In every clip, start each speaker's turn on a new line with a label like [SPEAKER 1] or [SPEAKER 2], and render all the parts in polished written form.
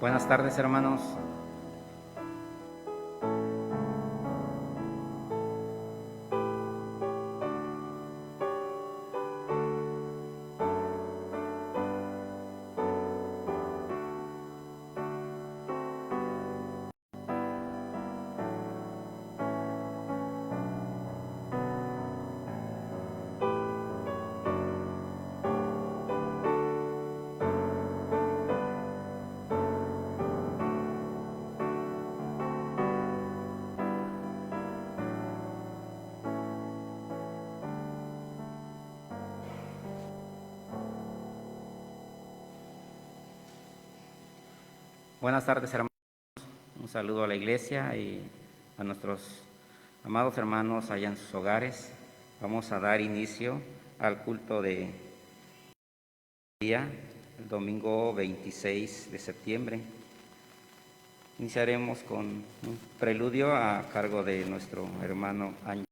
[SPEAKER 1] Buenas tardes, hermanos. Buenas tardes, hermanos. Un saludo a la iglesia y a nuestros amados hermanos allá en sus hogares. Vamos a dar inicio al culto de día, el domingo 26 de septiembre. Iniciaremos con un preludio a cargo de nuestro hermano Ángel.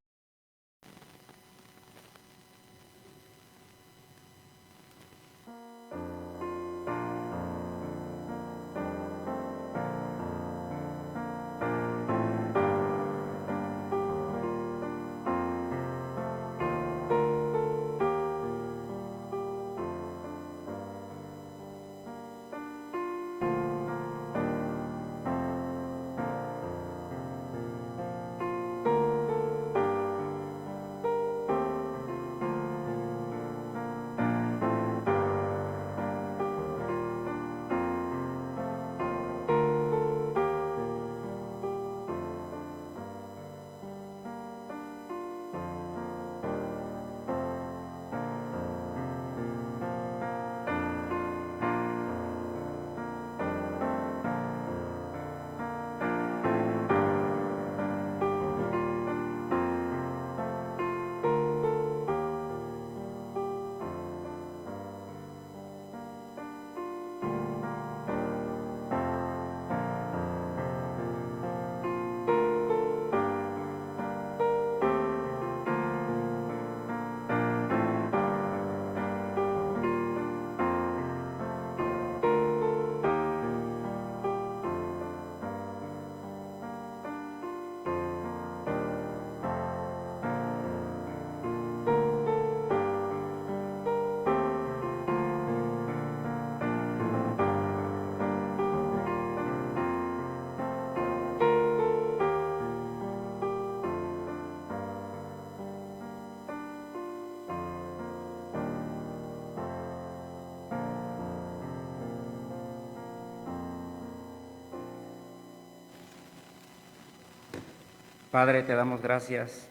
[SPEAKER 1] Padre, te damos gracias.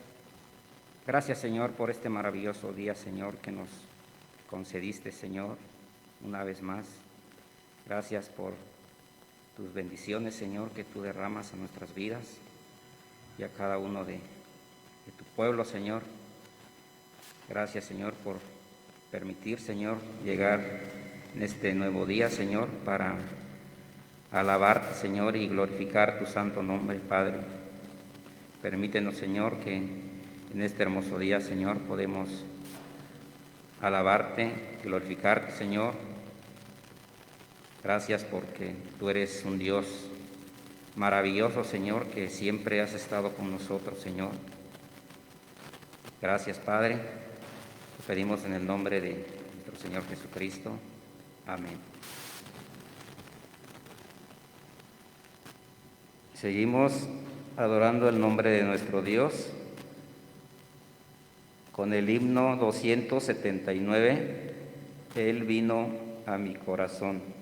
[SPEAKER 1] Gracias, Señor, por este maravilloso día, Señor, que nos concediste, Señor, una vez más. Gracias por tus bendiciones, Señor, que tú derramas en nuestras vidas y a cada uno de tu pueblo, Señor. Gracias, Señor, por permitir, Señor, llegar en este nuevo día, Señor, para alabarte, Señor, y glorificar tu santo nombre, Padre. Permítenos, Señor, que en este hermoso día, Señor, podemos alabarte, glorificarte, Señor. Gracias porque tú eres un Dios maravilloso, Señor, que siempre has estado con nosotros, Señor. Gracias, Padre. Te pedimos en el nombre de nuestro Señor Jesucristo. Amén. Seguimos adorando el nombre de nuestro Dios con el himno 279, Él vino a mi corazón.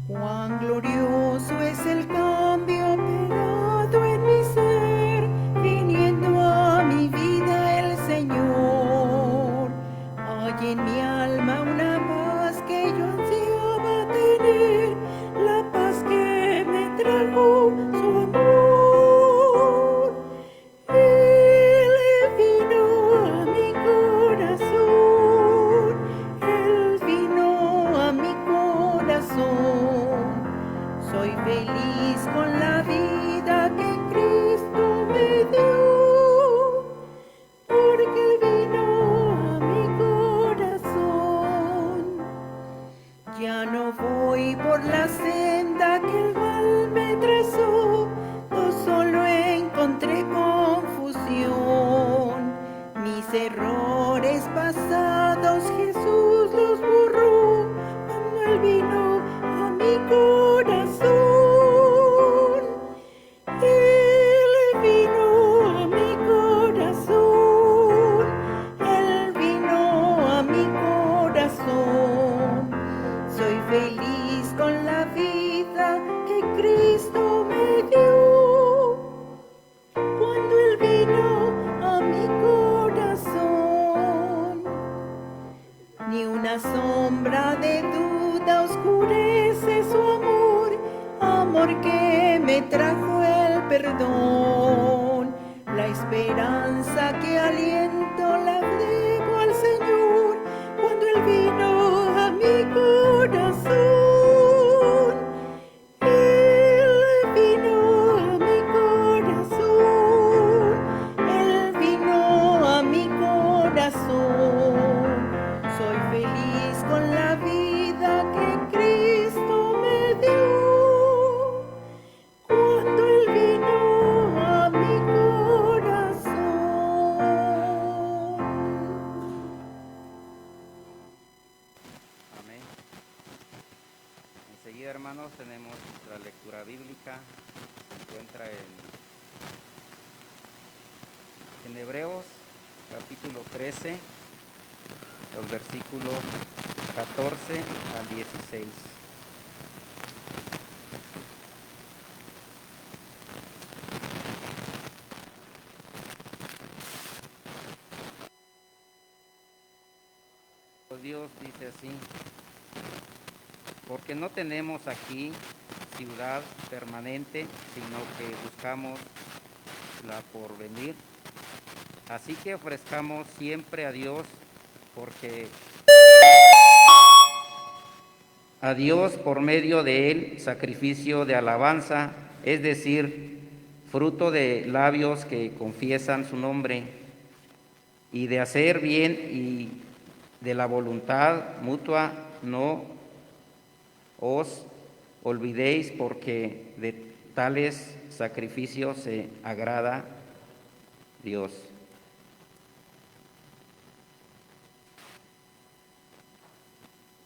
[SPEAKER 2] Cuán glorioso es el cambio operado en mi ser, viniendo a mi vida el Señor. Hay en mi alma una paz que yo ansiaba tener, la paz que me trajo su amor. Soy feliz con la vida que Cristo me dio, porque Él vino a mi corazón. Ya no voy por la senda que el mal me trazó, no solo encontré confusión. Mis errores pasados Jesús los borró cuando Él vino a mi corazón. Él vino a mi corazón. Él vino a mi corazón. Soy feliz con la vida que Cristo me dio cuando Él vino a mi corazón. Ni una sombra de duda oscurece su amor, amor que me trajo el perdón. La esperanza que aliento la debo al Señor cuando Él vino a mi corazón. Él vino a mi corazón. Él vino a mi corazón. Soy feliz con la vida que Cristo me dio cuando Él vino a mi corazón.
[SPEAKER 1] Amén. Enseguida, hermanos, tenemos la lectura bíblica. Se encuentra en Hebreos, capítulo 13, los versículos 14 al 16. Dios dice así: porque no tenemos aquí ciudad permanente, sino que buscamos la porvenir. Así que ofrezcamos siempre a Dios, porque a Dios por medio de Él sacrificio de alabanza, es decir, fruto de labios que confiesan su nombre, y de hacer bien y de la voluntad mutua no os olvidéis, porque de tales sacrificios se agrada Dios.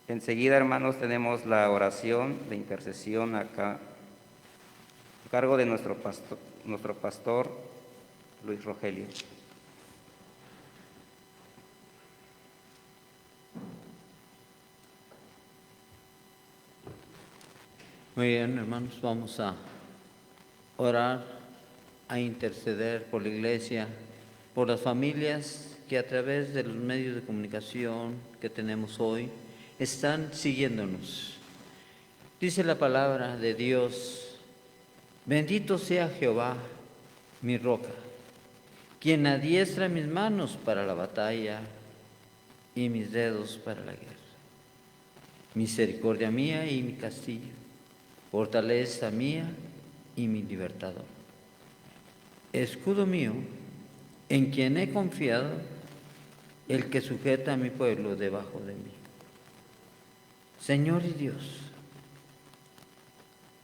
[SPEAKER 1] Enseguida, hermanos, tenemos la oración de intercesión acá, a cargo de nuestro pastor Luis Rogelio.
[SPEAKER 3] Muy bien, hermanos, vamos a orar, a interceder por la iglesia, por las familias que a través de los medios de comunicación que tenemos hoy están siguiéndonos. Dice la palabra de Dios: bendito sea Jehová, mi roca, quien adiestra mis manos para la batalla y mis dedos para la guerra. Misericordia mía y mi castillo, fortaleza mía y mi libertador. Escudo mío, en quien he confiado, el que sujeta a mi pueblo debajo de mí. Señor y Dios,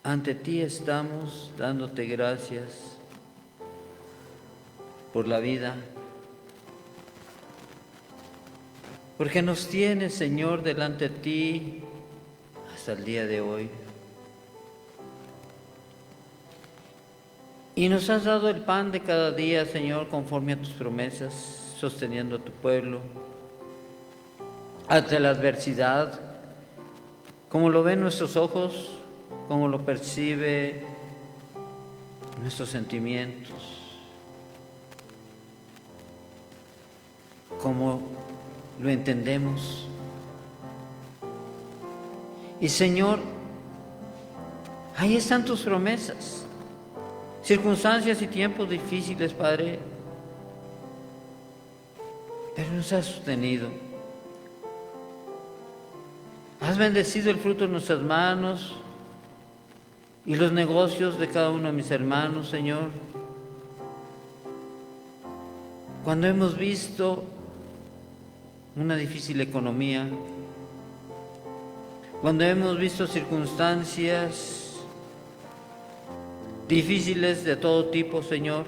[SPEAKER 3] ante ti estamos dándote gracias por la vida, porque nos tienes, Señor, delante de ti hasta el día de hoy. Y nos has dado el pan de cada día, Señor, conforme a tus promesas, sosteniendo a tu pueblo ante la adversidad, como lo ven nuestros ojos, como lo percibe nuestros sentimientos, como lo entendemos. Y Señor, ahí están tus promesas. Circunstancias y tiempos difíciles, Padre, pero nos has sostenido. Has bendecido el fruto de nuestras manos y los negocios de cada uno de mis hermanos, Señor. Cuando hemos visto una difícil economía, cuando hemos visto circunstancias difíciles de todo tipo, Señor,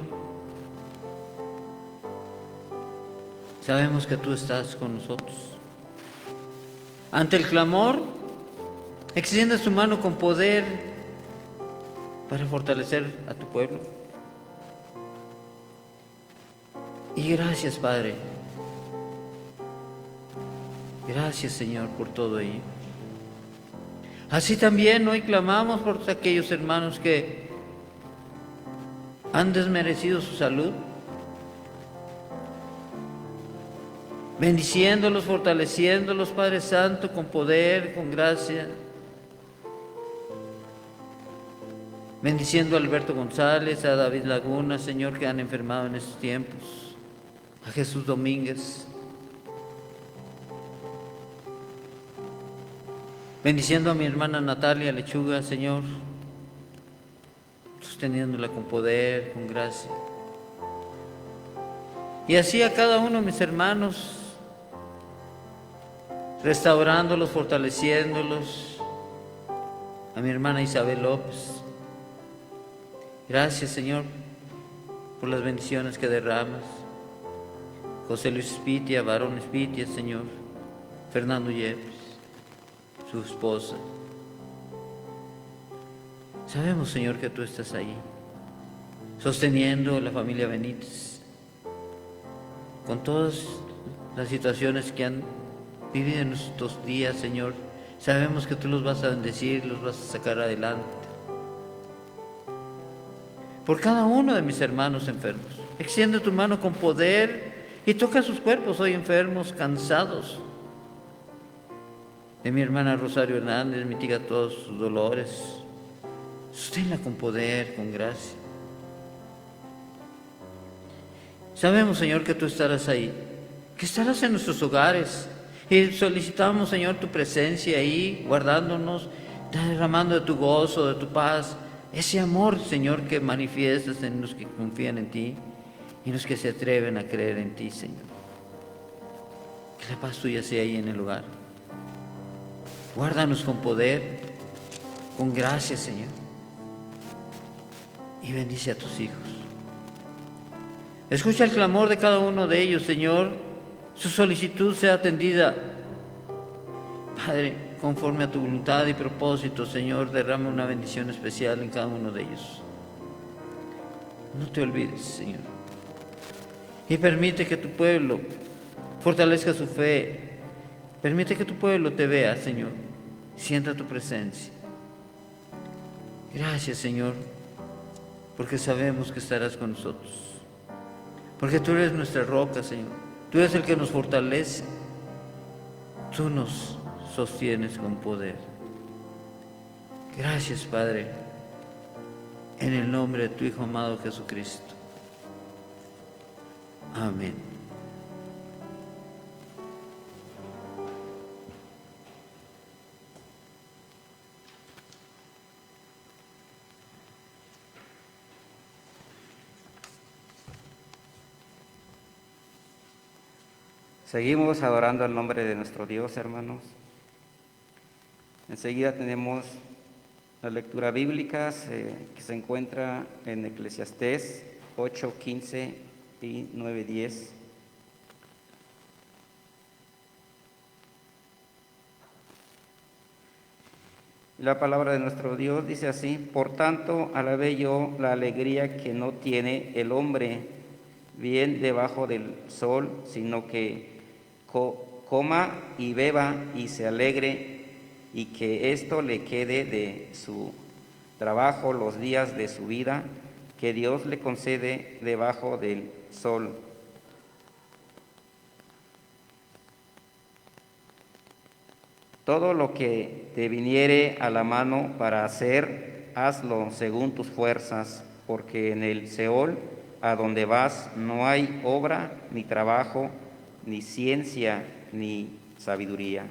[SPEAKER 3] sabemos que tú estás con nosotros. Ante el clamor, extiendes tu mano con poder para fortalecer a tu pueblo. Y gracias, Padre. Gracias, Señor, por todo ello. Así también hoy clamamos por aquellos hermanos que han desmerecido su salud, bendiciéndolos, fortaleciéndolos, Padre Santo, con poder, con gracia. Bendiciendo a Alberto González, a David Laguna, Señor, que han enfermado en estos tiempos, a Jesús Domínguez. Bendiciendo a mi hermana Natalia Lechuga, Señor, sosteniéndola con poder, con gracia. Y así a cada uno de mis hermanos, restaurándolos, fortaleciéndolos. A mi hermana Isabel López. Gracias, Señor, por las bendiciones que derramas. José Luis Espitia, Varón Espitia, Señor. Fernando Yepes, su esposa. Sabemos, Señor, que tú estás ahí, sosteniendo a la familia Benítez, con todas las situaciones que han vivido en estos días, Señor. Sabemos que tú los vas a bendecir, los vas a sacar adelante. Por cada uno de mis hermanos enfermos, extiende tu mano con poder y toca sus cuerpos hoy enfermos, cansados. De mi hermana Rosario Hernández, mitiga todos sus dolores. Sosténla con poder, con gracia. Sabemos, Señor, que tú estarás ahí, que estarás en nuestros hogares. Y solicitamos, Señor, tu presencia ahí, guardándonos, derramando de tu gozo, de tu paz, ese amor, Señor, que manifiestas en los que confían en ti y en los que se atreven a creer en ti, Señor. Que la paz tuya sea ahí en el hogar. Guárdanos con poder, con gracia, Señor. Y bendice a tus hijos. Escucha el clamor de cada uno de ellos, Señor. Su solicitud sea atendida. Padre, conforme a tu voluntad y propósito, Señor, derrama una bendición especial en cada uno de ellos. No te olvides, Señor. Y permite que tu pueblo fortalezca su fe. Permite que tu pueblo te vea, Señor. Sienta tu presencia. Gracias, Señor, porque sabemos que estarás con nosotros. Porque tú eres nuestra roca, Señor. Tú eres el que nos fortalece. Tú nos sostienes con poder. Gracias, Padre, en el nombre de tu Hijo amado Jesucristo. Amén.
[SPEAKER 1] Seguimos adorando el nombre de nuestro Dios, hermanos. Enseguida tenemos las lecturas bíblicas que se encuentra en Eclesiastés 8:15 y 9:10. La palabra de nuestro Dios dice así: por tanto, alabé yo la alegría que no tiene el hombre bien debajo del sol, sino que coma y beba y se alegre, y que esto le quede de su trabajo los días de su vida, que Dios le concede debajo del sol. Todo lo que te viniere a la mano para hacer, hazlo según tus fuerzas, porque en el Seol, a donde vas, no hay obra, ni trabajo, ni ciencia, ni sabiduría.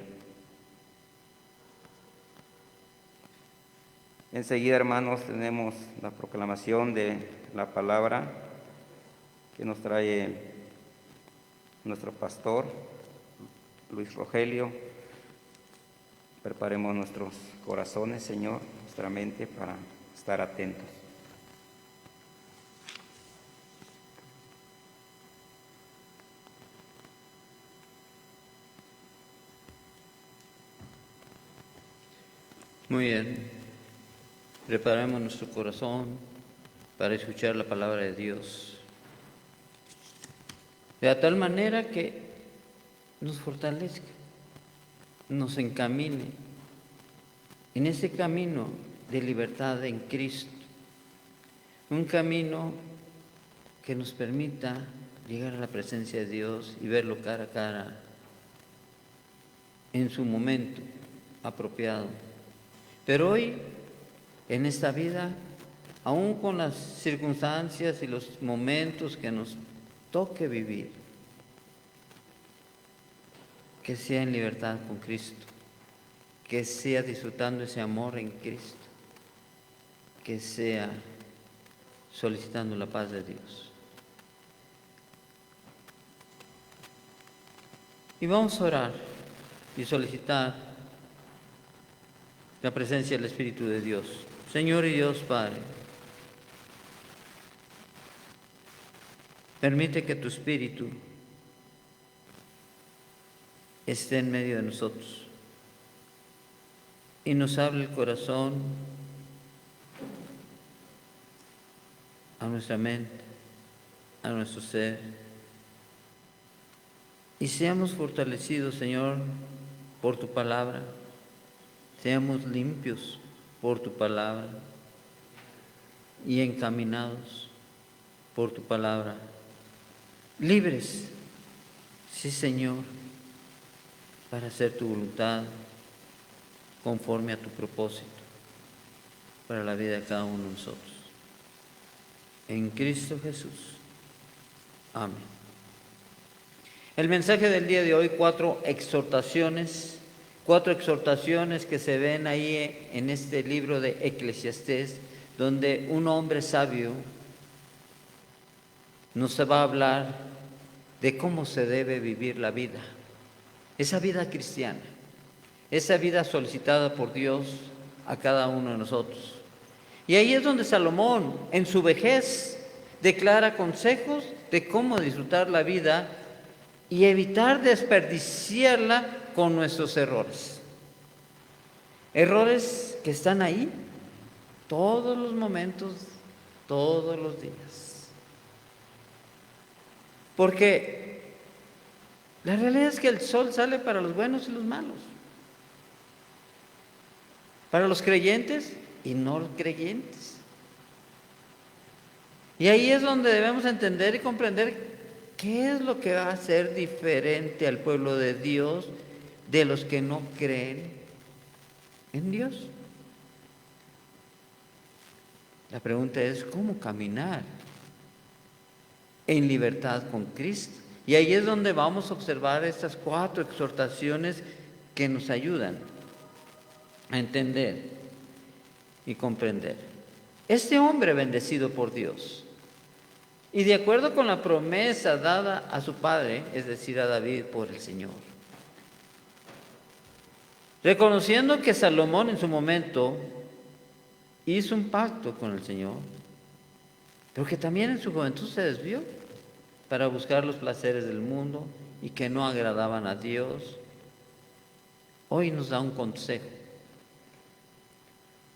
[SPEAKER 1] Enseguida, hermanos, tenemos la proclamación de la palabra que nos trae nuestro pastor, Luis Rogelio. Preparemos nuestros corazones, Señor, nuestra mente para estar atentos.
[SPEAKER 3] Muy bien, preparemos nuestro corazón para escuchar la palabra de Dios, de tal manera que nos fortalezca, nos encamine en ese camino de libertad en Cristo, un camino que nos permita llegar a la presencia de Dios y verlo cara a cara en su momento apropiado. Pero hoy, en esta vida, aún con las circunstancias y los momentos que nos toque vivir, que sea en libertad con Cristo, que sea disfrutando ese amor en Cristo, que sea solicitando la paz de Dios. Y vamos a orar y solicitar la presencia del Espíritu de Dios. Señor y Dios Padre, permite que tu Espíritu esté en medio de nosotros y nos hable el corazón, a nuestra mente, a nuestro ser, y seamos fortalecidos, Señor, por tu palabra, seamos limpios por tu palabra y encaminados por tu palabra, libres, sí, Señor, para hacer tu voluntad conforme a tu propósito para la vida de cada uno de nosotros. En Cristo Jesús. Amén. El mensaje del día de hoy, cuatro exhortaciones que se ven ahí en este libro de Eclesiastés, donde un hombre sabio nos va a hablar de cómo se debe vivir la vida, esa vida cristiana, esa vida solicitada por Dios a cada uno de nosotros. Y ahí es donde Salomón, en su vejez, declara consejos de cómo disfrutar la vida y evitar desperdiciarla con nuestros errores. Errores que están ahí todos los momentos, todos los días. Porque la realidad es que el sol sale para los buenos y los malos, para los creyentes y no creyentes. Y ahí es donde debemos entender y comprender qué es lo que va a hacer diferente al pueblo de Dios de los que no creen en Dios. La pregunta es, ¿cómo caminar en libertad con Cristo? Y ahí es donde vamos a observar estas cuatro exhortaciones que nos ayudan a entender y comprender. Este hombre bendecido por Dios, y de acuerdo con la promesa dada a su padre, es decir, a David por el Señor, reconociendo que Salomón en su momento hizo un pacto con el Señor, pero que también en su juventud se desvió para buscar los placeres del mundo y que no agradaban a Dios, hoy nos da un consejo.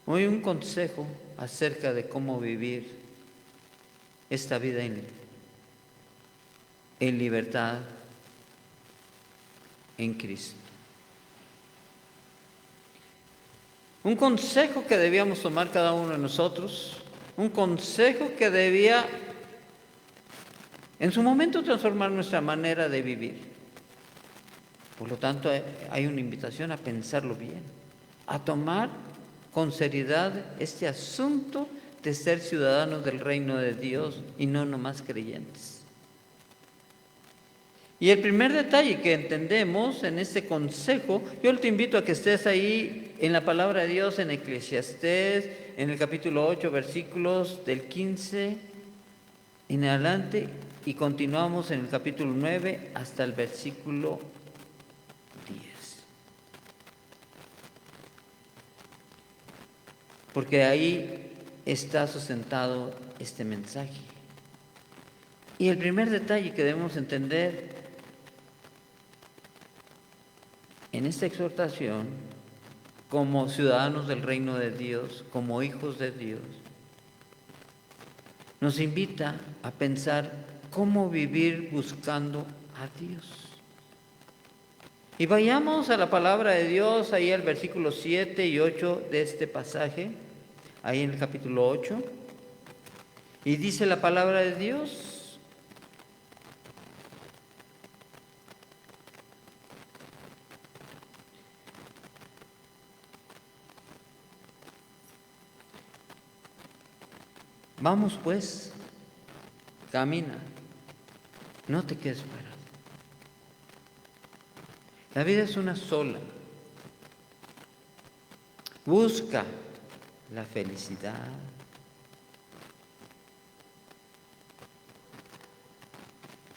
[SPEAKER 3] Hoy un consejo acerca de cómo vivir esta vida en libertad en Cristo. Un consejo que debíamos tomar cada uno de nosotros, un consejo que debía en su momento transformar nuestra manera de vivir. Por lo tanto, hay una invitación a pensarlo bien, a tomar con seriedad este asunto de ser ciudadanos del reino de Dios y no nomás creyentes. Y el primer detalle que entendemos en este consejo, yo te invito a que estés ahí en la palabra de Dios en Eclesiastés, en el capítulo 8, versículos del 15 en adelante, y continuamos en el capítulo 9 hasta el versículo 10. Porque ahí está sustentado este mensaje. Y el primer detalle que debemos entender en esta exhortación, como ciudadanos del reino de Dios, como hijos de Dios, nos invita a pensar cómo vivir buscando a Dios. Y vayamos a la palabra de Dios, ahí al versículo 7 y 8 de este pasaje, ahí en el capítulo 8, y dice la palabra de Dios: vamos pues, camina, no te quedes parado. La vida es una sola. Busca la felicidad,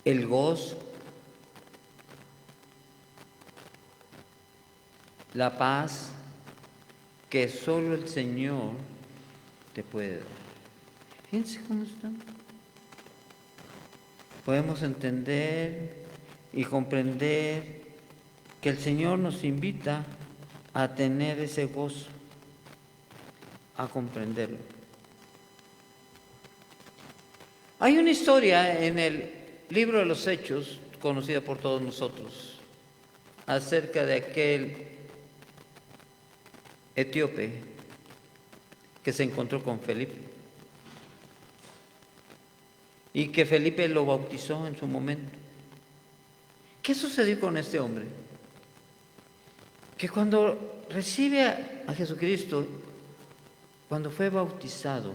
[SPEAKER 3] el gozo, la paz que solo el Señor te puede dar. Fíjense cómo están. Podemos entender y comprender que el Señor nos invita a tener ese gozo, a comprenderlo. Hay una historia en el libro de los Hechos, conocida por todos nosotros, acerca de aquel etíope que se encontró con Felipe y que Felipe lo bautizó en su momento. ¿Qué sucedió con este hombre? Que cuando recibe a Jesucristo, cuando fue bautizado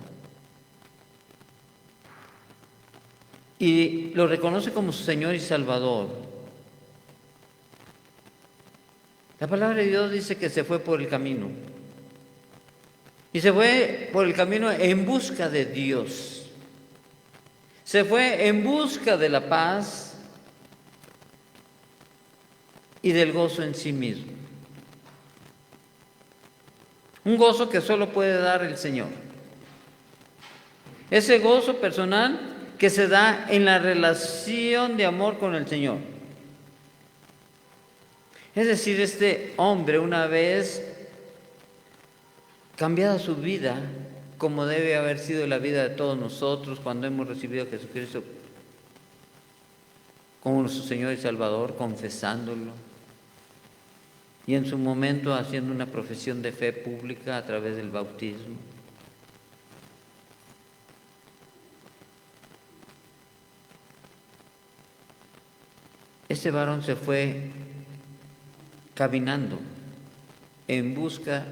[SPEAKER 3] y lo reconoce como su Señor y Salvador, la palabra de Dios dice que se fue por el camino. Y se fue por el camino en busca de Dios. Se fue en busca de la paz y del gozo en sí mismo. Un gozo que solo puede dar el Señor. Ese gozo personal que se da en la relación de amor con el Señor. Es decir, este hombre, una vez cambiada su vida, como debe haber sido la vida de todos nosotros cuando hemos recibido a Jesucristo como nuestro Señor y Salvador, confesándolo, y en su momento haciendo una profesión de fe pública a través del bautismo. Ese varón se fue caminando en busca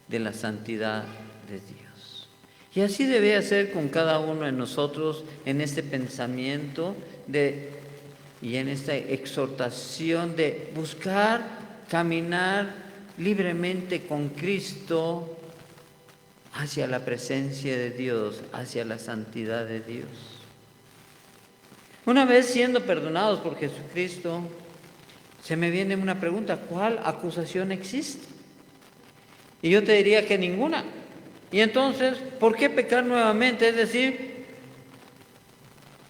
[SPEAKER 3] de la santidad de Dios. Y así debe ser con cada uno de nosotros en este pensamiento y en esta exhortación de buscar caminar libremente con Cristo hacia la presencia de Dios, hacia la santidad de Dios. Una vez siendo perdonados por Jesucristo, se me viene una pregunta: ¿cuál acusación existe? Y yo te diría que ninguna. Y entonces, ¿por qué pecar nuevamente? Es decir,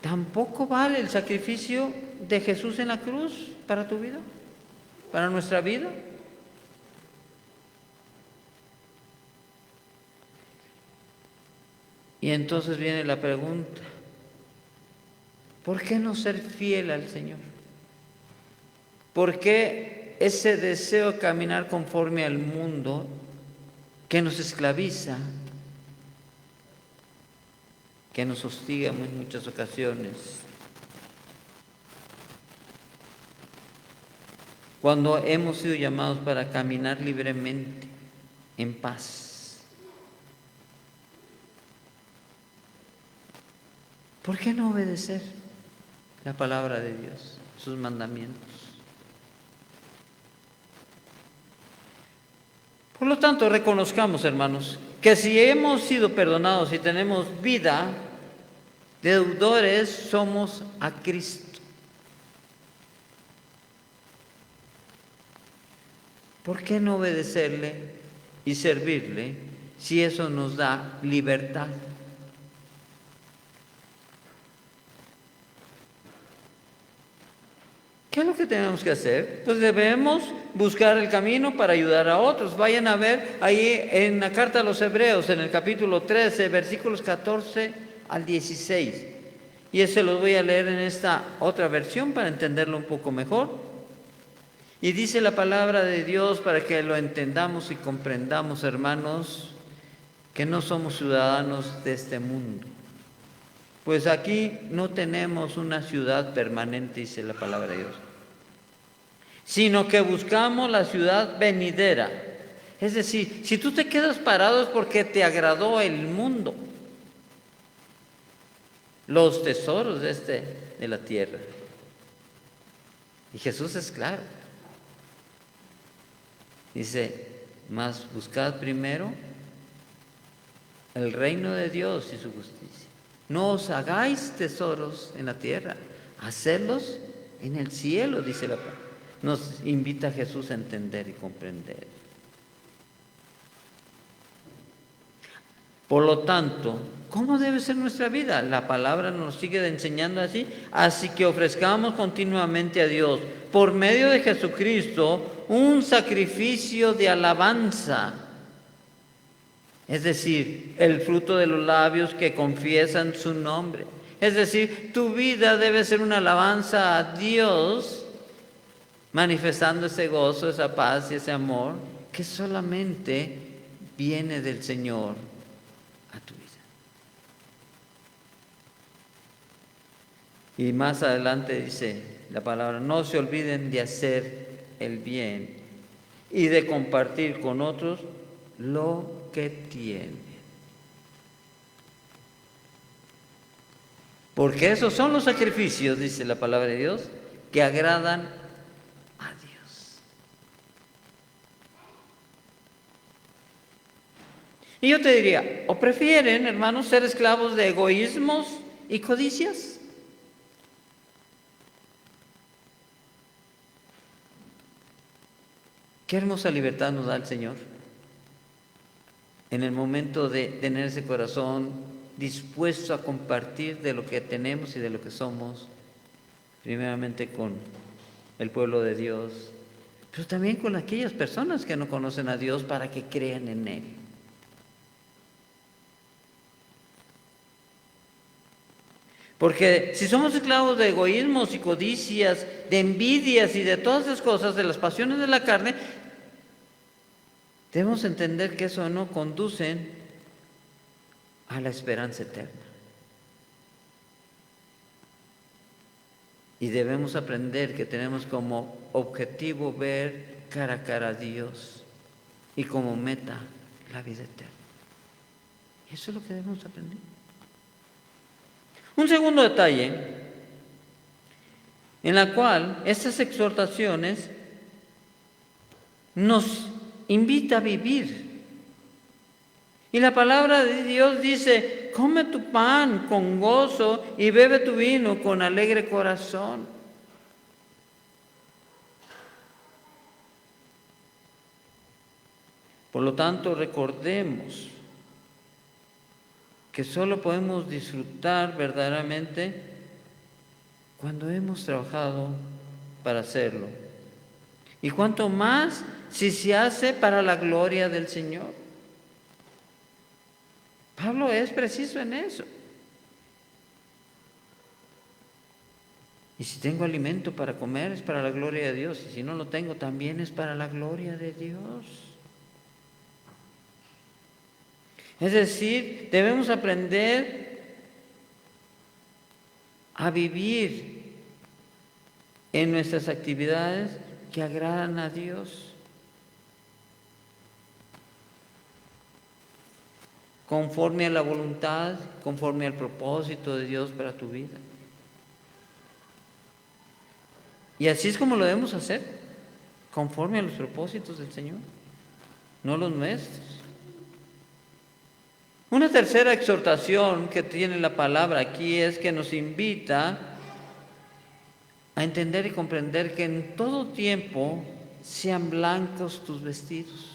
[SPEAKER 3] ¿tampoco vale el sacrificio de Jesús en la cruz para tu vida? ¿Para nuestra vida? Y entonces viene la pregunta: ¿por qué no ser fiel al Señor? ¿Por qué ese deseo de caminar conforme al mundo que nos esclaviza, que nos hostiga en muchas ocasiones? Cuando hemos sido llamados para caminar libremente, en paz. ¿Por qué no obedecer la palabra de Dios, sus mandamientos? Por lo tanto, reconozcamos, hermanos, que si hemos sido perdonados y tenemos vida, deudores somos a Cristo. ¿Por qué no obedecerle y servirle si eso nos da libertad? ¿Qué es lo que tenemos que hacer? Pues debemos buscar el camino para ayudar a otros. Vayan a ver ahí en la carta a los Hebreos, en el capítulo 13, versículos 14 al 16. Y ese los voy a leer en esta otra versión para entenderlo un poco mejor. Y dice la palabra de Dios para que lo entendamos y comprendamos, hermanos, que no somos ciudadanos de este mundo. Pues aquí no tenemos una ciudad permanente, dice la palabra de Dios, sino que buscamos la ciudad venidera. Es decir, si tú te quedas parado es porque te agradó el mundo, los tesoros de la tierra. Y Jesús es claro. Dice, mas buscad primero el reino de Dios y su justicia. No os hagáis tesoros en la tierra, hacedlos en el cielo, dice la palabra. Nos invita a Jesús a entender y comprender. Por lo tanto, ¿cómo debe ser nuestra vida? La palabra nos sigue enseñando así. Así que ofrezcamos continuamente a Dios, por medio de Jesucristo, un sacrificio de alabanza. Es decir, el fruto de los labios que confiesan su nombre. Es decir, tu vida debe ser una alabanza a Dios, manifestando ese gozo, esa paz y ese amor que solamente viene del Señor a tu vida. Y más adelante dice la palabra, no se olviden de hacer el bien y de compartir con otros lo que tienen. Porque esos son los sacrificios, dice la palabra de Dios, que agradan a Dios. Y yo te diría, ¿o prefieren, hermanos, ser esclavos de egoísmos y codicias? Qué hermosa libertad nos da el Señor en el momento de tener ese corazón dispuesto a compartir de lo que tenemos y de lo que somos, primeramente con el pueblo de Dios, pero también con aquellas personas que no conocen a Dios para que crean en Él. Porque si somos esclavos de egoísmos y codicias, de envidias y de todas esas cosas, de las pasiones de la carne, debemos entender que eso no conduce a la esperanza eterna. Y debemos aprender que tenemos como objetivo ver cara a cara a Dios y como meta la vida eterna. Eso es lo que debemos aprender. Un segundo detalle en la cual estas exhortaciones nos invita a vivir. Y la palabra de Dios dice, come tu pan con gozo y bebe tu vino con alegre corazón. Por lo tanto, recordemos que solo podemos disfrutar verdaderamente cuando hemos trabajado para hacerlo. Y cuanto más si se hace para la gloria del Señor. Pablo es preciso en eso. Y si tengo alimento para comer es para la gloria de Dios, y si no lo tengo también es para la gloria de Dios. Es decir, debemos aprender a vivir en nuestras actividades que agradan a Dios, conforme a la voluntad, conforme al propósito de Dios para tu vida. Y así es como lo debemos hacer, conforme a los propósitos del Señor. no los nuestros. Una tercera exhortación que tiene la palabra aquí es que nos invita a entender y comprender que en todo tiempo sean blancos tus vestidos.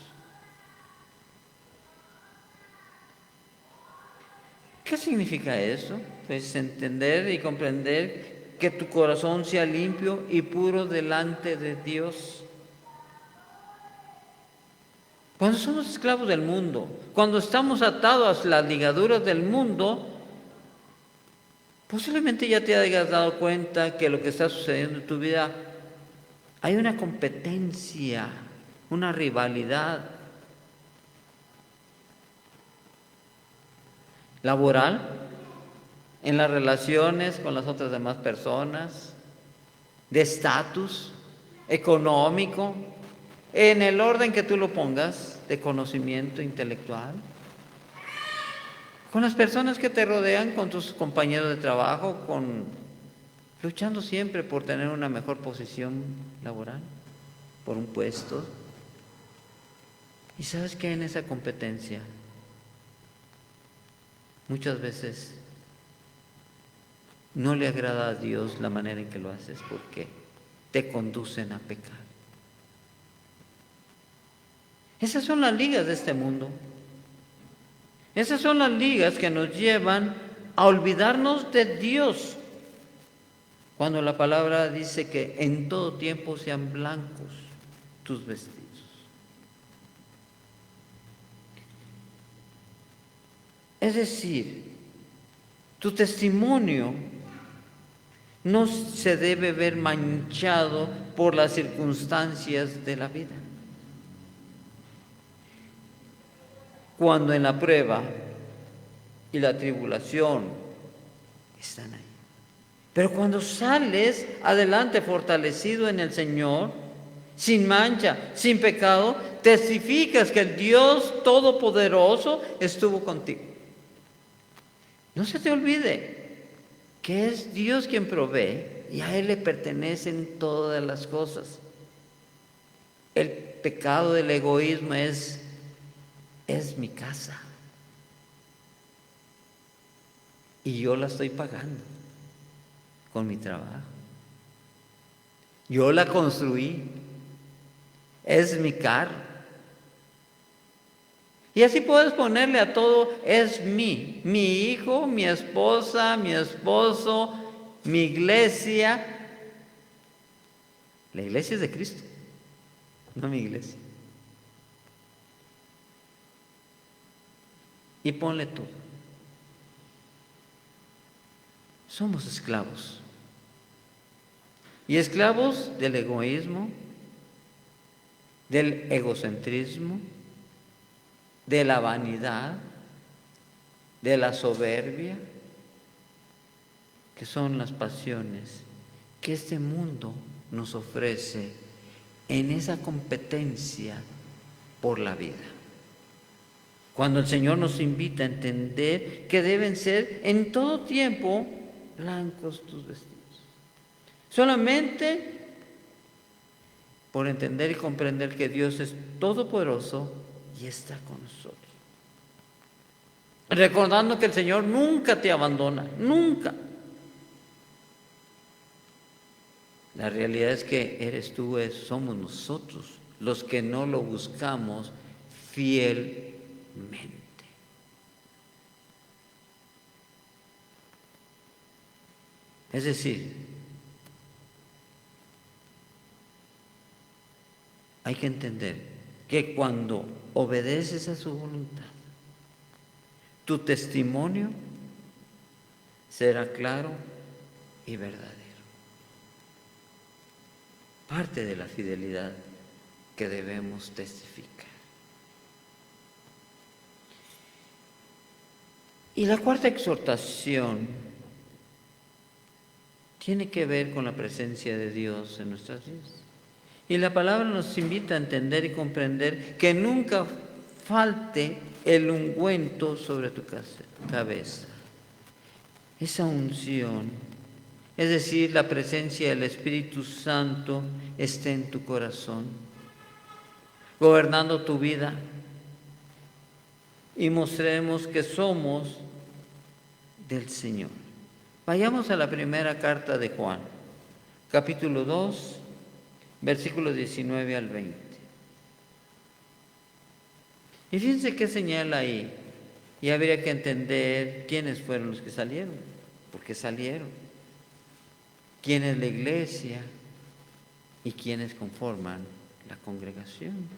[SPEAKER 3] ¿Qué significa eso? Pues entender y comprender que tu corazón sea limpio y puro delante de Dios. Cuando somos esclavos del mundo, cuando estamos atados a las ligaduras del mundo, posiblemente ya te hayas dado cuenta que lo que está sucediendo en tu vida, hay una competencia, una rivalidad laboral, en las relaciones con las otras demás personas, de estatus económico, en el orden que tú lo pongas, de conocimiento intelectual, con las personas que te rodean, con tus compañeros de trabajo, luchando siempre por tener una mejor posición laboral, por un puesto. ¿Y sabes qué? En esa competencia muchas veces no le agrada a Dios la manera en que lo haces, porque te conducen a pecar. Esas son las ligas de este mundo. Esas son las ligas que nos llevan a olvidarnos de Dios, cuando la palabra dice que en todo tiempo sean blancos tus vestidos. Es decir, tu testimonio no se debe ver manchado por las circunstancias de la vida. Cuando en la prueba y la tribulación están ahí. Pero cuando sales adelante fortalecido en el Señor, sin mancha, sin pecado, testificas que el Dios Todopoderoso estuvo contigo. No se te olvide que es Dios quien provee y a Él le pertenecen todas las cosas. El pecado del egoísmo es mi casa y yo la estoy pagando con mi trabajo. Yo la construí, es mi carro. Y así puedes ponerle a todo, es mi hijo, mi esposa, mi esposo, mi iglesia. La iglesia es de Cristo, no mi iglesia. Y ponle todo. Somos esclavos. Y esclavos del egoísmo, del egocentrismo, de la vanidad, de la soberbia, que son las pasiones que este mundo nos ofrece en esa competencia por la vida. Cuando el Señor nos invita a entender que deben ser en todo tiempo blancos tus vestidos. Solamente por entender y comprender que Dios es todopoderoso y está con nosotros. Recordando que el Señor nunca te abandona, nunca. La realidad es que eres tú, somos nosotros los que no lo buscamos fielmente. Es decir, hay que entender que cuando obedeces a su voluntad, tu testimonio será claro y verdadero. Parte de la fidelidad que debemos testificar. Y la cuarta exhortación tiene que ver con la presencia de Dios en nuestras vidas. Y la palabra nos invita a entender y comprender que nunca falte el ungüento sobre tu cabeza. Esa unción, es decir, la presencia del Espíritu Santo, esté en tu corazón. gobernando tu vida, y mostremos que somos del Señor. Vayamos a la primera carta de Juan, capítulo 2, versículos 19 al 20. Y fíjense qué señala ahí. Y habría que entender quiénes fueron los que salieron, por qué salieron, quién es la iglesia y quiénes conforman la congregación.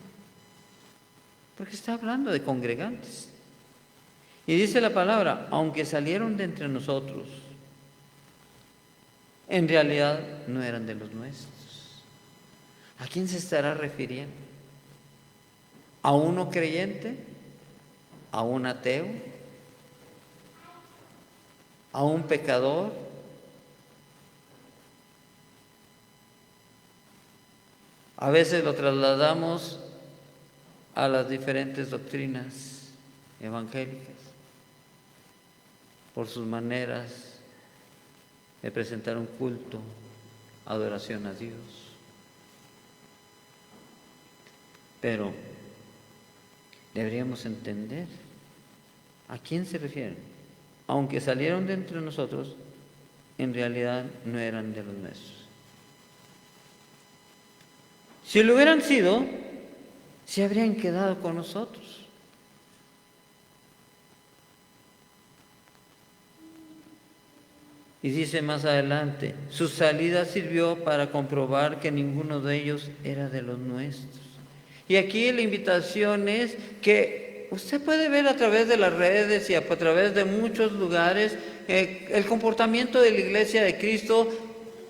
[SPEAKER 3] Porque está hablando de congregantes. Y dice la palabra, aunque salieron de entre nosotros, en realidad no eran de los nuestros. ¿A quién se estará refiriendo? ¿A uno creyente? ¿A un ateo? ¿A un pecador? A veces lo trasladamos a las diferentes doctrinas evangélicas por sus maneras de presentar un culto, adoración a Dios. Pero deberíamos entender a quién se refieren. Aunque salieron de entre nosotros, en realidad no eran de los nuestros. Si lo hubieran sido, se habrían quedado con nosotros. Y dice más adelante, su salida sirvió para comprobar que ninguno de ellos era de los nuestros. Y aquí la invitación es que usted puede ver a través de las redes y a través de muchos lugares el comportamiento de la Iglesia de Cristo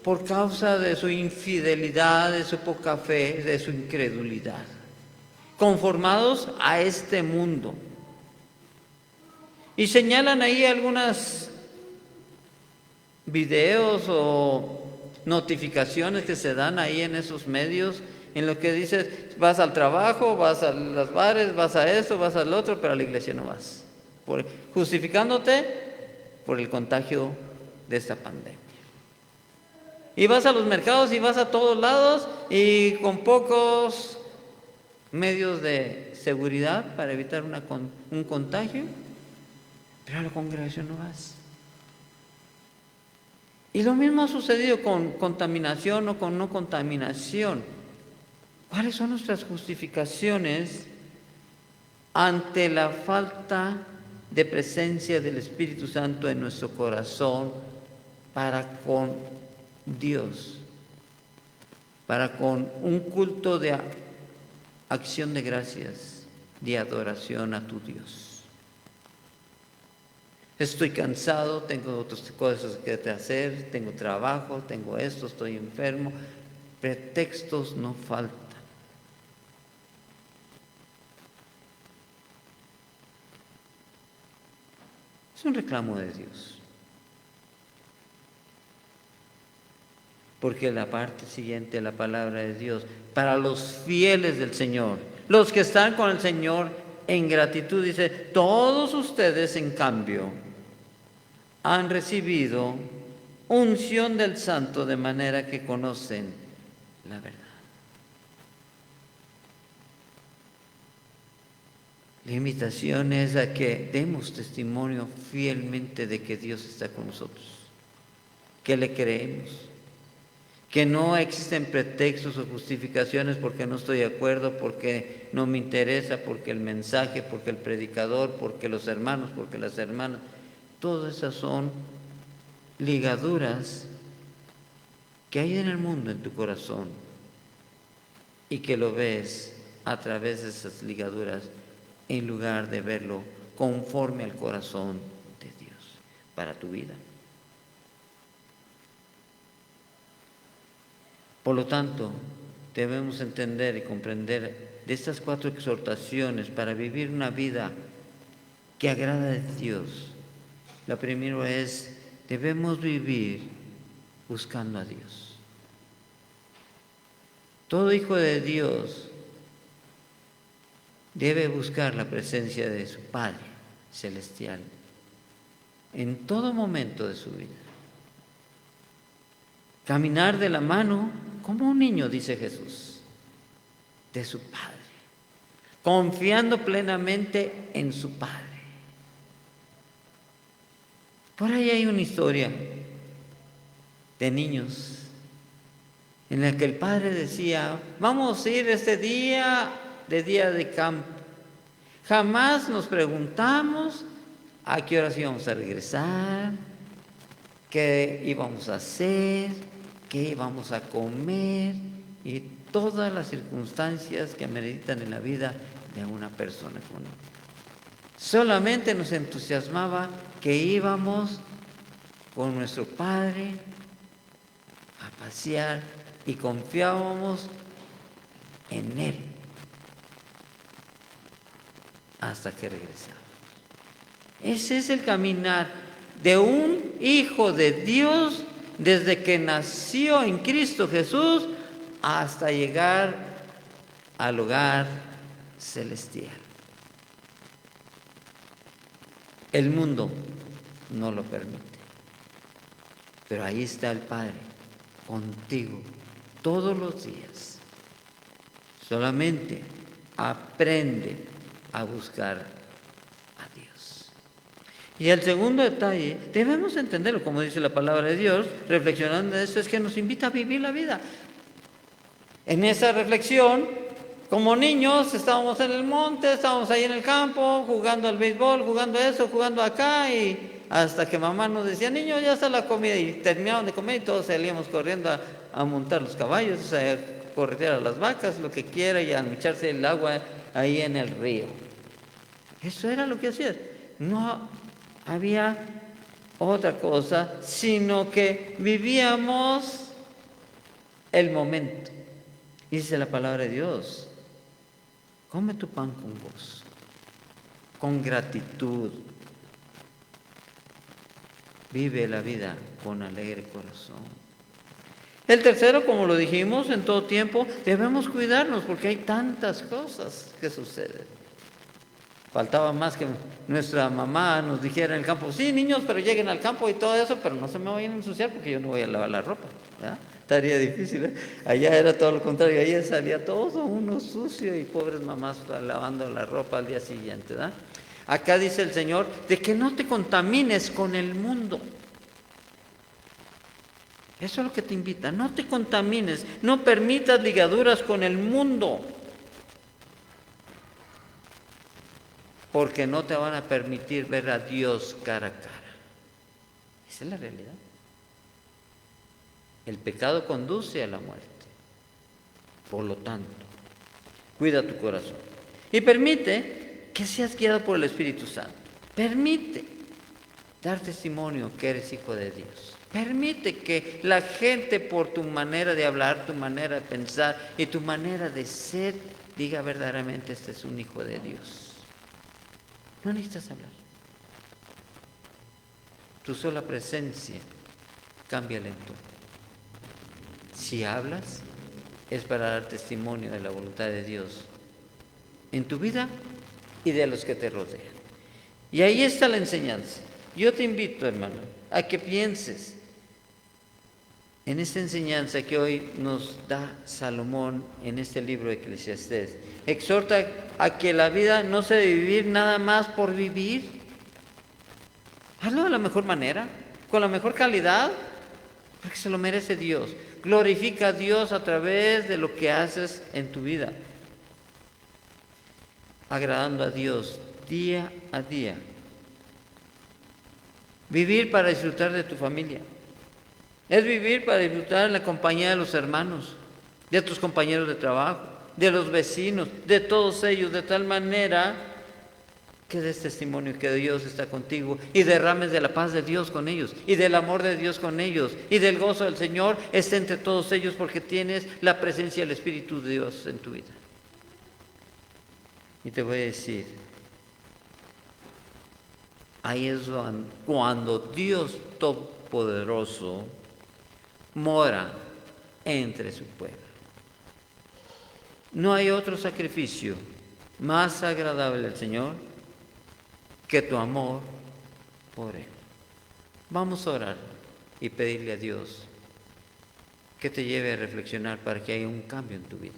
[SPEAKER 3] por causa de su infidelidad, de su poca fe, de su incredulidad, conformados a este mundo. Y señalan ahí algunas videos o notificaciones que se dan ahí en esos medios, en lo que dices, vas al trabajo, vas a los bares, vas a esto, vas al otro, pero a la iglesia no vas, justificándote por el contagio de esta pandemia. Y vas a los mercados y vas a todos lados y con pocos medios de seguridad para evitar un contagio, pero a la congregación no vas. Y lo mismo ha sucedido con contaminación o con no contaminación. ¿Cuáles son nuestras justificaciones ante la falta de presencia del Espíritu Santo en nuestro corazón para con Dios, para con un culto de acción de gracias, de adoración a tu Dios? Estoy cansado, tengo otras cosas que hacer, tengo trabajo, tengo esto, estoy enfermo. Pretextos no faltan. Es un reclamo de Dios. Porque la parte siguiente de la palabra de Dios, para los fieles del Señor, los que están con el Señor en gratitud, dice, todos ustedes en cambio han recibido unción del Santo de manera que conocen la verdad. La invitación es a que demos testimonio fielmente de que Dios está con nosotros, que le creemos, que no existen pretextos o justificaciones porque no estoy de acuerdo, porque no me interesa, porque el mensaje, porque el predicador, porque los hermanos, porque las hermanas. Todas esas son ligaduras que hay en el mundo en tu corazón y que lo ves a través de esas ligaduras en lugar de verlo conforme al corazón de Dios para tu vida. Por lo tanto, debemos entender y comprender de estas 4 exhortaciones para vivir una vida que agrada a Dios. La primera es, debemos vivir buscando a Dios. Todo hijo de Dios debe buscar la presencia de su Padre Celestial en todo momento de su vida. Caminar de la mano como un niño, dice Jesús, de su Padre. confiando plenamente en su Padre. Por ahí hay una historia de niños en la que el padre decía: vamos a ir este día de campo. Jamás nos preguntamos a qué horas íbamos a regresar, qué íbamos a hacer, qué íbamos a comer y todas las circunstancias que ameritan en la vida de una persona común. Solamente nos entusiasmaba que íbamos con nuestro Padre a pasear y confiábamos en Él hasta que regresamos. Ese es el caminar de un hijo de Dios desde que nació en Cristo Jesús hasta llegar al hogar celestial. El mundo no lo permite, pero ahí está el Padre contigo todos los días. Solamente aprende a buscar a Dios. Y el segundo detalle, debemos entenderlo, como dice la palabra de Dios, reflexionando en esto, es que nos invita a vivir la vida. En esa reflexión, como niños, estábamos en el monte, estábamos ahí en el campo, jugando al béisbol, jugando eso, jugando acá, y hasta que mamá nos decía: niños, ya está la comida, y terminaban de comer y todos salíamos corriendo a montar los caballos, a corretear a las vacas, lo que quiera, y a echarse el agua ahí en el río. Eso era lo que hacías. No había otra cosa, sino que vivíamos el momento. Dice la palabra de Dios: come tu pan con gozo, con gratitud. Vive la vida con alegre corazón. El tercero, como lo dijimos, en todo tiempo debemos cuidarnos porque hay tantas cosas que suceden. Faltaba más que nuestra mamá nos dijera en el campo: sí, niños, pero lleguen al campo y todo eso, pero no se me vayan a ensuciar porque yo no voy a lavar la ropa, ¿verdad? Estaría difícil, ¿eh? Allá era todo lo contrario, allá salía todo uno sucio y pobres mamás lavando la ropa al día siguiente, ¿verdad? Acá dice el Señor de que no te contamines con el mundo. Eso es lo que te invita: no te contamines, no permitas ligaduras con el mundo, porque no te van a permitir ver a Dios cara a cara. Esa es la realidad. El pecado conduce a la muerte. Por lo tanto, cuida tu corazón y permite que seas guiado por el Espíritu Santo. Permite dar testimonio que eres hijo de Dios. Permite que la gente, por tu manera de hablar, tu manera de pensar y tu manera de ser, diga verdaderamente: este es un hijo de Dios. No necesitas hablar. Tu sola presencia cambia el entorno. Si hablas, es para dar testimonio de la voluntad de Dios en tu vida y de los que te rodean. Y ahí está la enseñanza. Yo te invito, hermano, a que pienses en esta enseñanza que hoy nos da Salomón en este libro de Eclesiastés. Exhorta a que la vida no se debe vivir nada más por vivir. Hazlo de la mejor manera, con la mejor calidad, porque se lo merece Dios. Glorifica a Dios a través de lo que haces en tu vida, agradando a Dios día a día. Vivir para disfrutar de tu familia. Es vivir para disfrutar en la compañía de los hermanos, de tus compañeros de trabajo, de los vecinos, de todos ellos, de tal manera que des testimonio que Dios está contigo y derrames de la paz de Dios con ellos y del amor de Dios con ellos y del gozo del Señor esté entre todos ellos, porque tienes la presencia del Espíritu de Dios en tu vida. Y te voy a decir, ahí es cuando Dios Todopoderoso mora entre su pueblo. No hay otro sacrificio más agradable al Señor que tu amor por Él. Vamos a orar y pedirle a Dios que te lleve a reflexionar para que haya un cambio en tu vida.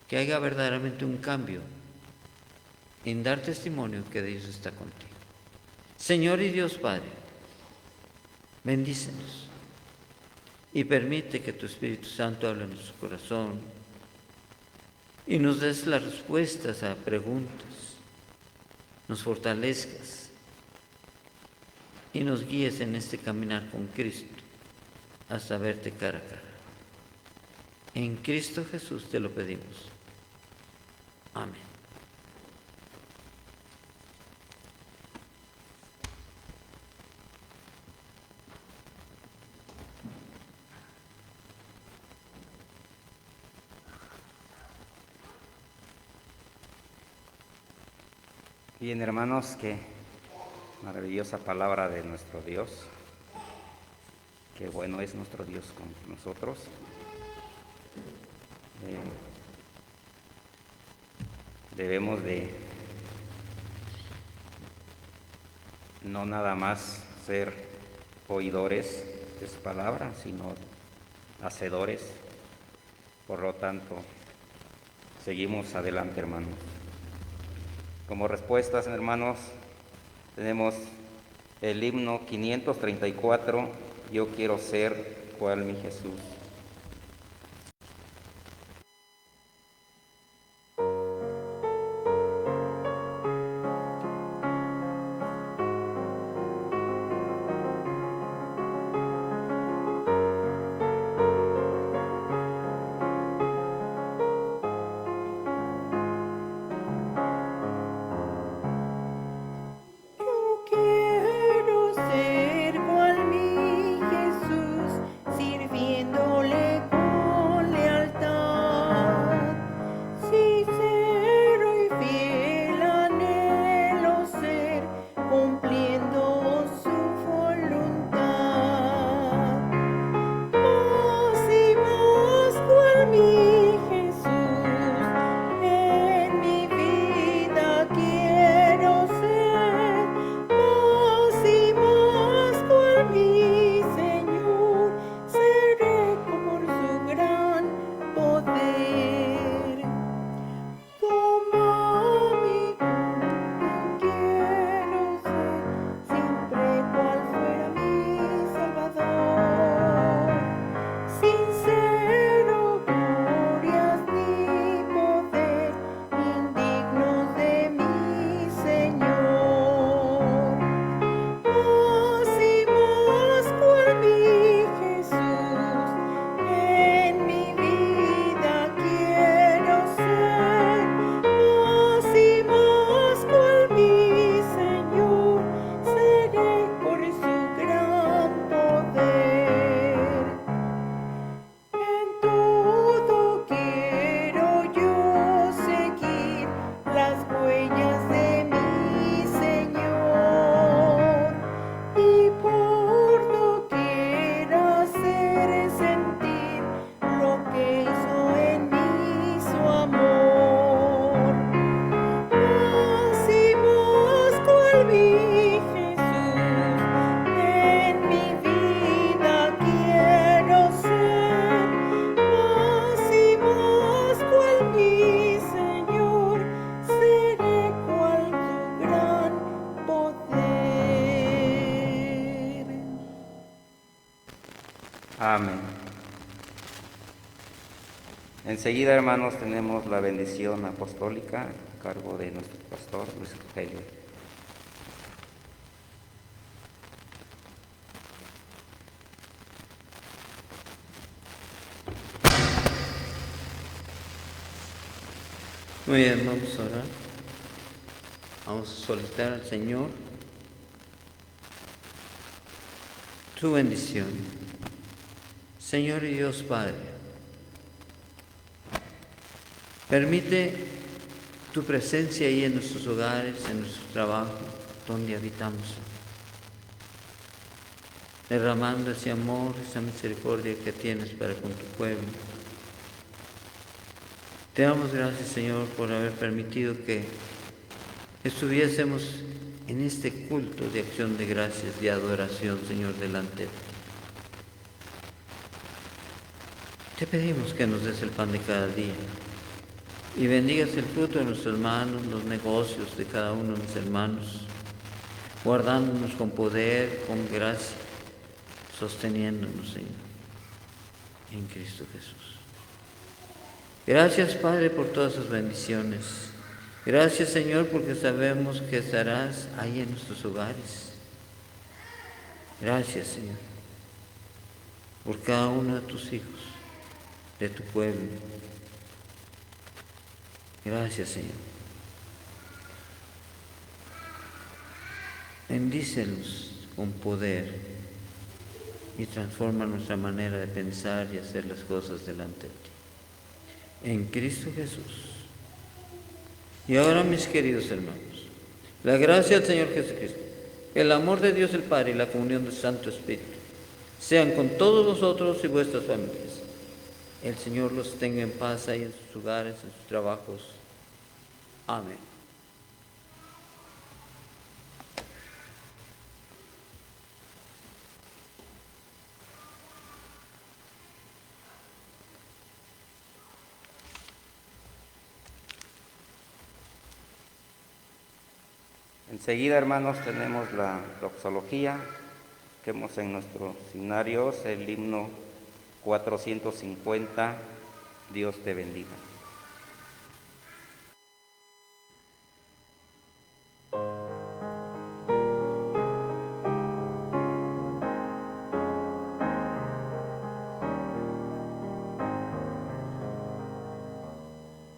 [SPEAKER 3] que haya verdaderamente un cambio en dar testimonio que Dios está contigo. Señor y Dios Padre, bendícenos y permite que tu Espíritu Santo hable en nuestro corazón y nos des las respuestas a preguntas, nos fortalezcas y nos guíes en este caminar con Cristo hasta verte cara a cara. En Cristo Jesús te lo pedimos. Amén.
[SPEAKER 1] Bien, hermanos, qué maravillosa palabra de nuestro Dios. Qué bueno es nuestro Dios con nosotros. Debemos de no nada más ser oidores de su palabra, sino hacedores. Por lo tanto, seguimos adelante, hermanos. Como respuestas, hermanos, tenemos el himno 534, Yo quiero ser cual mi Jesús.
[SPEAKER 2] Yo quiero ser cual mi Jesús, sirviéndole con lealtad. Sincero y fiel anhelo ser, cumpliendo su voluntad. Más y más cual mi Jesús, en mi vida quiero ser. Más y más cual mi Señor, seré por su gran poder. Como mi quiero ser, siempre cual fuera mi Salvador. Sincero, glorias ni poder, indignos de mi Señor. Más y más cual mi Jesús, en mi vida quiero ser. Más y más cual mi Señor, seré por su gran poder. En todo quiero yo seguir las huellas de mi Señor, y por doquier hacer sentir lo que hizo en mí su amor. Más y más cual mi Jesús, en mi vida quiero ser. Más y más cual mi Señor, seré cual tu gran poder.
[SPEAKER 1] Amén. Enseguida, hermanos, tenemos la bendición apostólica a cargo de nuestro pastor Luis Rogelio.
[SPEAKER 3] Muy bien, vamos a orar. Vamos a solicitar al Señor su bendición. Señor y Dios Padre, permite tu presencia ahí en nuestros hogares, en nuestro trabajo, donde habitamos, derramando ese amor, esa misericordia que tienes para con tu pueblo. Te damos gracias, Señor, por haber permitido que estuviésemos en este culto de acción de gracias y adoración, Señor, delante de ti. Te pedimos que nos des el pan de cada día, y bendigas el fruto de nuestras manos, los negocios de cada uno de mis hermanos, guardándonos con poder, con gracia, sosteniéndonos, Señor, en Cristo Jesús. Gracias, Padre, por todas sus bendiciones. Gracias, Señor, porque sabemos que estarás ahí en nuestros hogares. Gracias, Señor, por cada uno de tus hijos, de tu pueblo. Gracias, Señor. Bendícelos con poder y transforma nuestra manera de pensar y hacer las cosas delante de ti. En Cristo Jesús. Y ahora, mis queridos hermanos, la gracia del Señor Jesucristo, el amor de Dios el Padre y la comunión del Santo Espíritu sean con todos vosotros y vuestras familias. El Señor los tenga en paz ahí en sus hogares, en sus trabajos. Amén.
[SPEAKER 1] Enseguida, hermanos, tenemos la doxología que hemos en nuestros signarios, el himno 450, Dios te bendiga.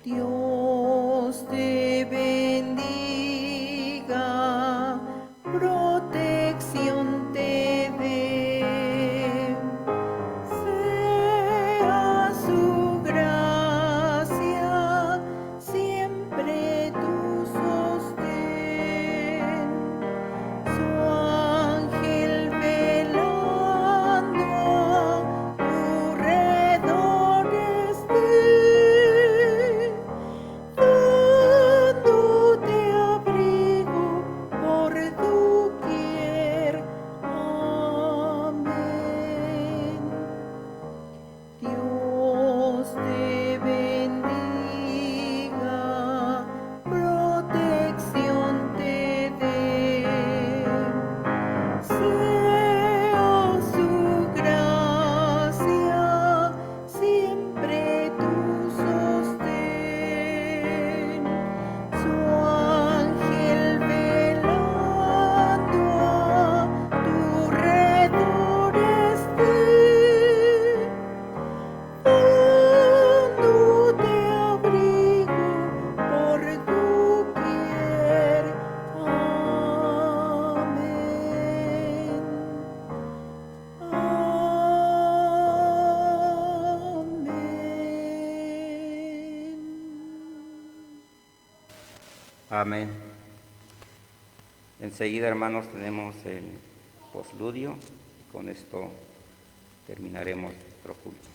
[SPEAKER 2] Dios te bendiga, protección te dé, sea su gracia siempre tu sostén, su ángel velando a tu redor esté, dándote abrigo por doquier. Amén. Dios te bendiga, protección te dé, sea su gracia siempre tu sostén, su ángel velando a tu redor esté, dándote abrigo por doquier.
[SPEAKER 1] Amén.
[SPEAKER 2] Amén.
[SPEAKER 1] Enseguida, hermanos, tenemos el posludio. Con esto terminaremos nuestro culto.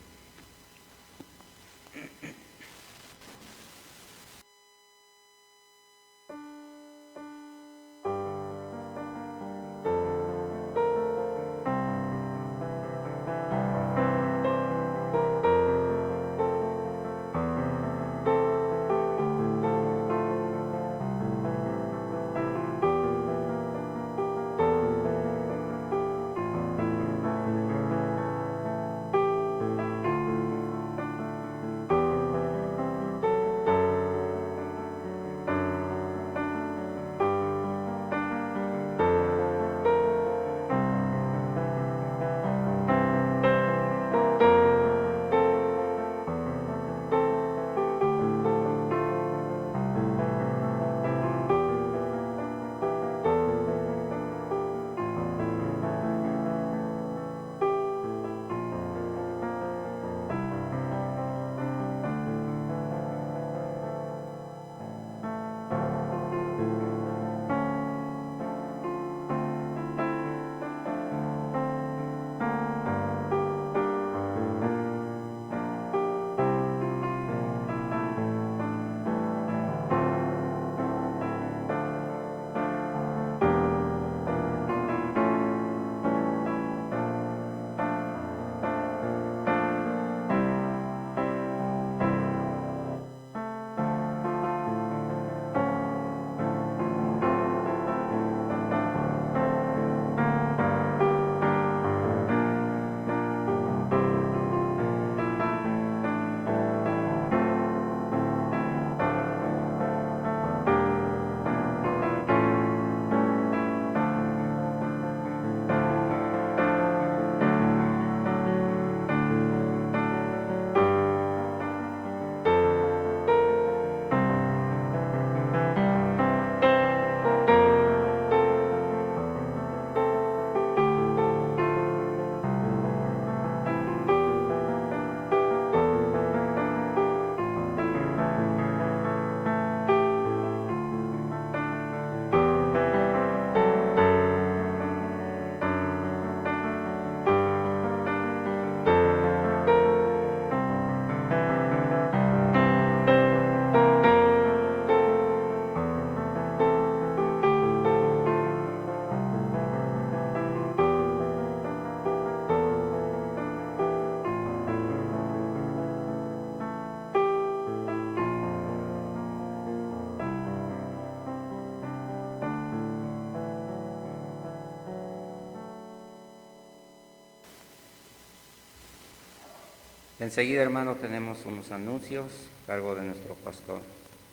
[SPEAKER 1] Enseguida, hermano, tenemos unos anuncios a cargo de nuestro pastor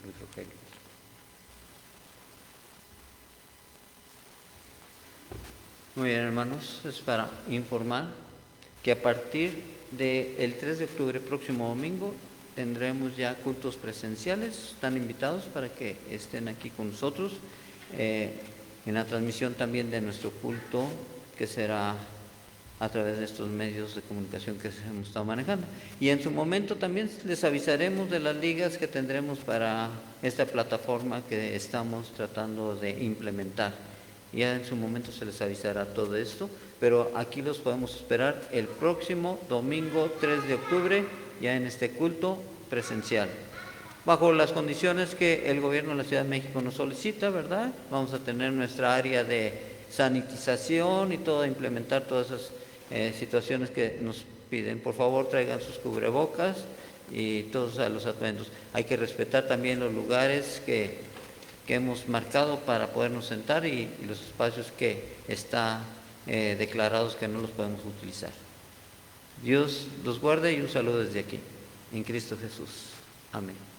[SPEAKER 1] Luis Rogelio.
[SPEAKER 3] Muy bien, hermanos, es para informar que a partir del 3 de octubre, próximo domingo, tendremos ya cultos presenciales. Están invitados para que estén aquí con nosotros en la transmisión también de nuestro culto, que será a través de estos medios de comunicación que hemos estado manejando. Y en su momento también les avisaremos de las ligas que tendremos para esta plataforma que estamos tratando de implementar. Ya en su momento se les avisará todo esto, pero aquí los podemos esperar el próximo domingo 3 de octubre, ya en este culto presencial. Bajo las condiciones que el gobierno de la Ciudad de México nos solicita, ¿verdad? Vamos a tener nuestra área de sanitización y todo, implementar todas esas situaciones que nos piden. Por favor, traigan sus cubrebocas y todos los atuendos. Hay que respetar también los lugares que hemos marcado para podernos sentar y los espacios que están declarados que no los podemos utilizar. Dios los guarde y un saludo desde aquí, en Cristo Jesús. Amén.